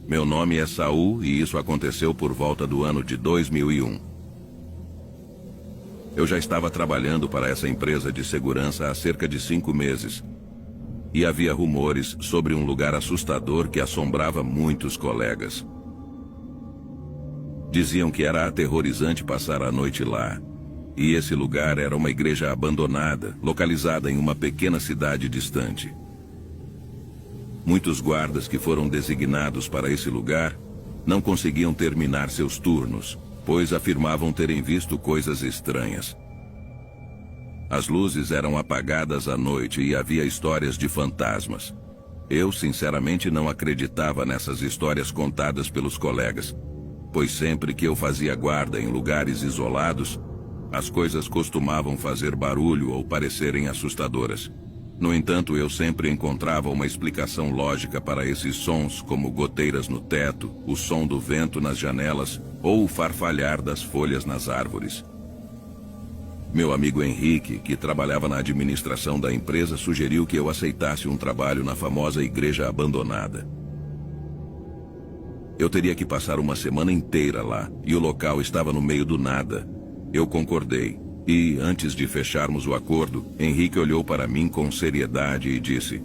Meu nome é Saul e isso aconteceu por volta do ano de 2001. Eu já estava trabalhando para essa empresa de segurança há cerca de 5 meses. E havia rumores sobre um lugar assustador que assombrava muitos colegas. Diziam que era aterrorizante passar a noite lá. E esse lugar era uma igreja abandonada, localizada em uma pequena cidade distante. Muitos guardas que foram designados para esse lugar não conseguiam terminar seus turnos, pois afirmavam terem visto coisas estranhas. As luzes eram apagadas à noite e havia histórias de fantasmas. Eu, sinceramente, não acreditava nessas histórias contadas pelos colegas, pois sempre que eu fazia guarda em lugares isolados, as coisas costumavam fazer barulho ou parecerem assustadoras. No entanto, eu sempre encontrava uma explicação lógica para esses sons, como goteiras no teto, o som do vento nas janelas ou o farfalhar das folhas nas árvores. Meu amigo Henrique, que trabalhava na administração da empresa, sugeriu que eu aceitasse um trabalho na famosa igreja abandonada. Eu teria que passar uma semana inteira lá, e o local estava no meio do nada. Eu concordei, e, antes de fecharmos o acordo, Henrique olhou para mim com seriedade e disse: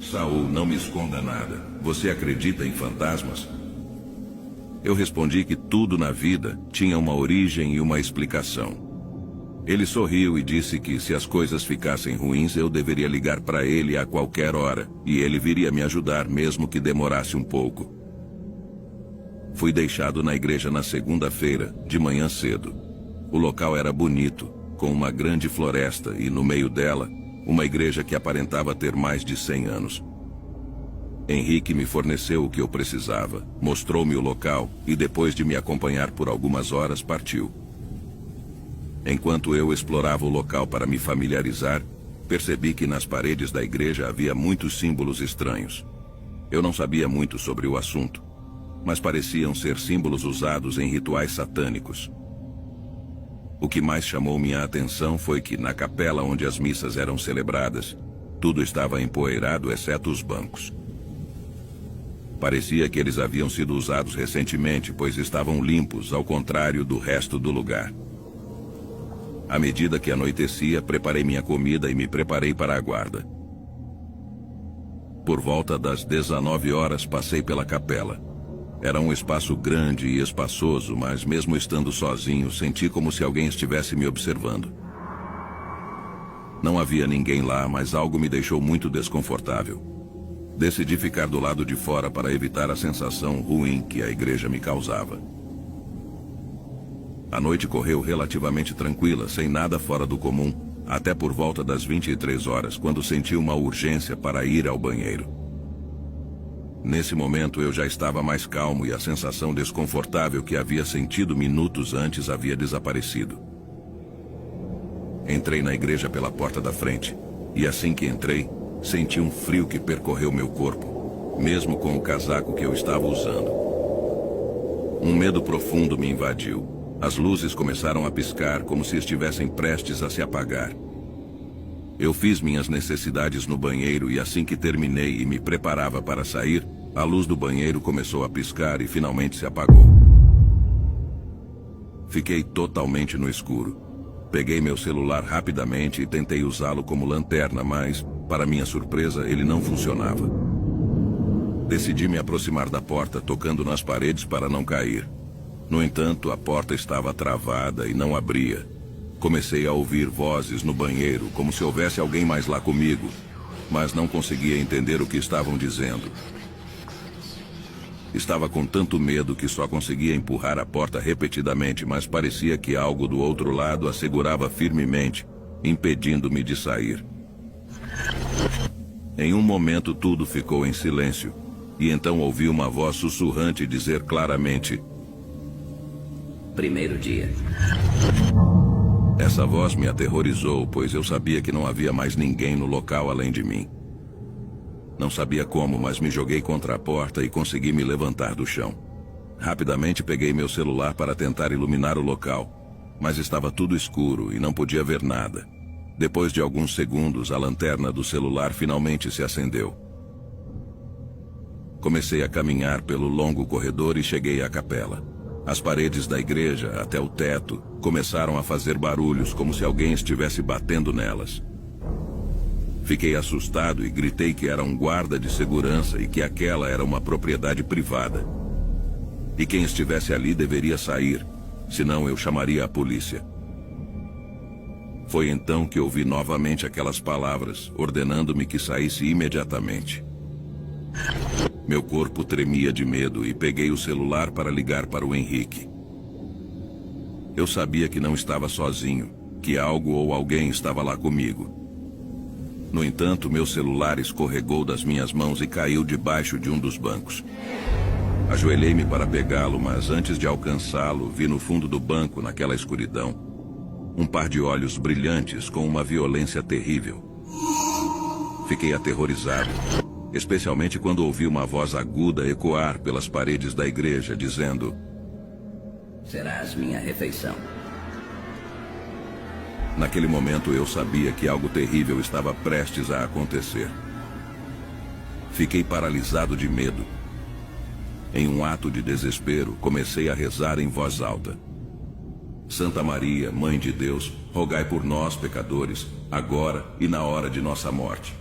Saul, não me esconda nada. Você acredita em fantasmas? Eu respondi que tudo na vida tinha uma origem e uma explicação. Ele sorriu e disse que se as coisas ficassem ruins, eu deveria ligar para ele a qualquer hora, e ele viria me ajudar mesmo que demorasse um pouco. Fui deixado na igreja na segunda-feira, de manhã cedo. O local era bonito, com uma grande floresta e, no meio dela, uma igreja que aparentava ter mais de 100 anos. Henrique me forneceu o que eu precisava, mostrou-me o local e, depois de me acompanhar por algumas horas, partiu. Enquanto eu explorava o local para me familiarizar, percebi que nas paredes da igreja havia muitos símbolos estranhos. Eu não sabia muito sobre o assunto, mas pareciam ser símbolos usados em rituais satânicos. O que mais chamou minha atenção foi que, na capela onde as missas eram celebradas, tudo estava empoeirado exceto os bancos. Parecia que eles haviam sido usados recentemente, pois estavam limpos, ao contrário do resto do lugar. À medida que anoitecia, preparei minha comida e me preparei para a guarda. Por volta das 19 horas, passei pela capela. Era um espaço grande e espaçoso, mas mesmo estando sozinho, senti como se alguém estivesse me observando. Não havia ninguém lá, mas algo me deixou muito desconfortável. Decidi ficar do lado de fora para evitar a sensação ruim que a igreja me causava. A noite correu relativamente tranquila, sem nada fora do comum, até por volta das 23 horas, quando senti uma urgência para ir ao banheiro. Nesse momento eu já estava mais calmo e a sensação desconfortável que havia sentido minutos antes havia desaparecido. Entrei na igreja pela porta da frente, e assim que entrei, senti um frio que percorreu meu corpo, mesmo com o casaco que eu estava usando. Um medo profundo me invadiu. As luzes começaram a piscar como se estivessem prestes a se apagar. Eu fiz minhas necessidades no banheiro e assim que terminei e me preparava para sair, a luz do banheiro começou a piscar e finalmente se apagou. Fiquei totalmente no escuro. Peguei meu celular rapidamente e tentei usá-lo como lanterna, mas, para minha surpresa, ele não funcionava. Decidi me aproximar da porta, tocando nas paredes para não cair. No entanto, a porta estava travada e não abria. Comecei a ouvir vozes no banheiro, como se houvesse alguém mais lá comigo, mas não conseguia entender o que estavam dizendo. Estava com tanto medo que só conseguia empurrar a porta repetidamente, mas parecia que algo do outro lado a segurava firmemente, impedindo-me de sair. Em um momento tudo ficou em silêncio, e então ouvi uma voz sussurrante dizer claramente: Primeiro dia. Essa voz me aterrorizou, pois eu sabia que não havia mais ninguém no local além de mim. Não sabia como, mas me joguei contra a porta e consegui me levantar do chão. Rapidamente peguei meu celular para tentar iluminar o local, mas estava tudo escuro e não podia ver nada. Depois de alguns segundos, a lanterna do celular finalmente se acendeu. Comecei a caminhar pelo longo corredor e cheguei à capela. As paredes da igreja, até o teto, começaram a fazer barulhos como se alguém estivesse batendo nelas. Fiquei assustado e gritei que era um guarda de segurança e que aquela era uma propriedade privada. E quem estivesse ali deveria sair, senão eu chamaria a polícia. Foi então que ouvi novamente aquelas palavras, ordenando-me que saísse imediatamente. Meu corpo tremia de medo e peguei o celular para ligar para o Henrique. Eu sabia que não estava sozinho, que algo ou alguém estava lá comigo. No entanto, meu celular escorregou das minhas mãos e caiu debaixo de um dos bancos. Ajoelhei-me para pegá-lo, mas antes de alcançá-lo, vi no fundo do banco, naquela escuridão, um par de olhos brilhantes com uma violência terrível. Fiquei aterrorizado, especialmente quando ouvi uma voz aguda ecoar pelas paredes da igreja, dizendo: "Serás minha refeição." Naquele momento eu sabia que algo terrível estava prestes a acontecer. Fiquei paralisado de medo. Em um ato de desespero, comecei a rezar em voz alta: Santa Maria, Mãe de Deus, rogai por nós, pecadores, agora e na hora de nossa morte.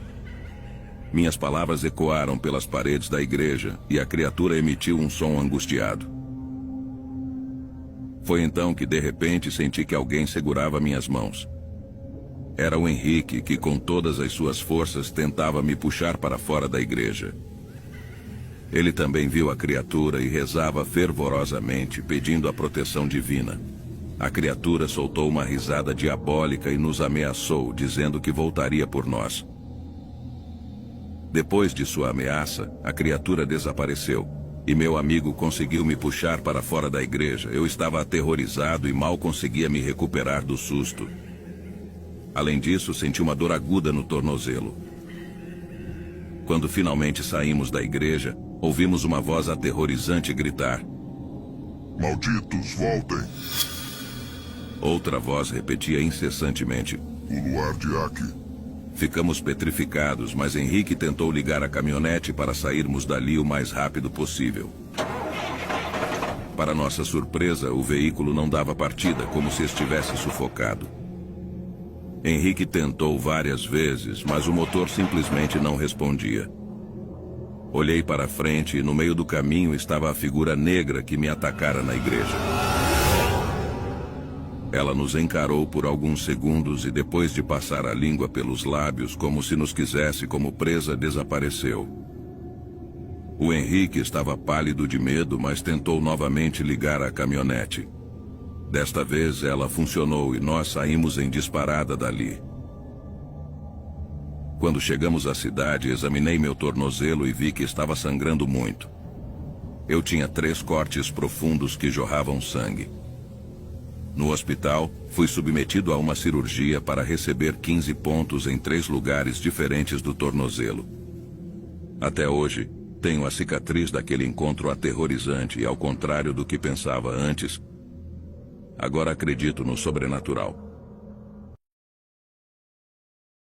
Minhas palavras ecoaram pelas paredes da igreja e a criatura emitiu um som angustiado. Foi então que, de repente, senti que alguém segurava minhas mãos. Era o Henrique, que com todas as suas forças tentava me puxar para fora da igreja. Ele também viu a criatura e rezava fervorosamente, pedindo a proteção divina. A criatura soltou uma risada diabólica e nos ameaçou, dizendo que voltaria por nós. Depois de sua ameaça, a criatura desapareceu. E meu amigo conseguiu me puxar para fora da igreja. Eu estava aterrorizado e mal conseguia me recuperar do susto. Além disso, senti uma dor aguda no tornozelo. Quando finalmente saímos da igreja, ouvimos uma voz aterrorizante gritar: "Malditos, voltem!" Outra voz repetia incessantemente: "O luar de Aki." Ficamos petrificados, mas Henrique tentou ligar a caminhonete para sairmos dali o mais rápido possível. Para nossa surpresa, o veículo não dava partida, como se estivesse sufocado. Henrique tentou várias vezes, mas o motor simplesmente não respondia. Olhei para frente e no meio do caminho estava a figura negra que me atacara na igreja. Ela nos encarou por alguns segundos e depois de passar a língua pelos lábios como se nos quisesse como presa, desapareceu. O Henrique estava pálido de medo, mas tentou novamente ligar a caminhonete. Desta vez ela funcionou e nós saímos em disparada dali. Quando chegamos à cidade, examinei meu tornozelo e vi que estava sangrando muito. Eu tinha 3 cortes profundos que jorravam sangue. No hospital, fui submetido a uma cirurgia para receber 15 pontos em 3 lugares diferentes do tornozelo. Até hoje, tenho a cicatriz daquele encontro aterrorizante e, ao contrário do que pensava antes, agora acredito no sobrenatural.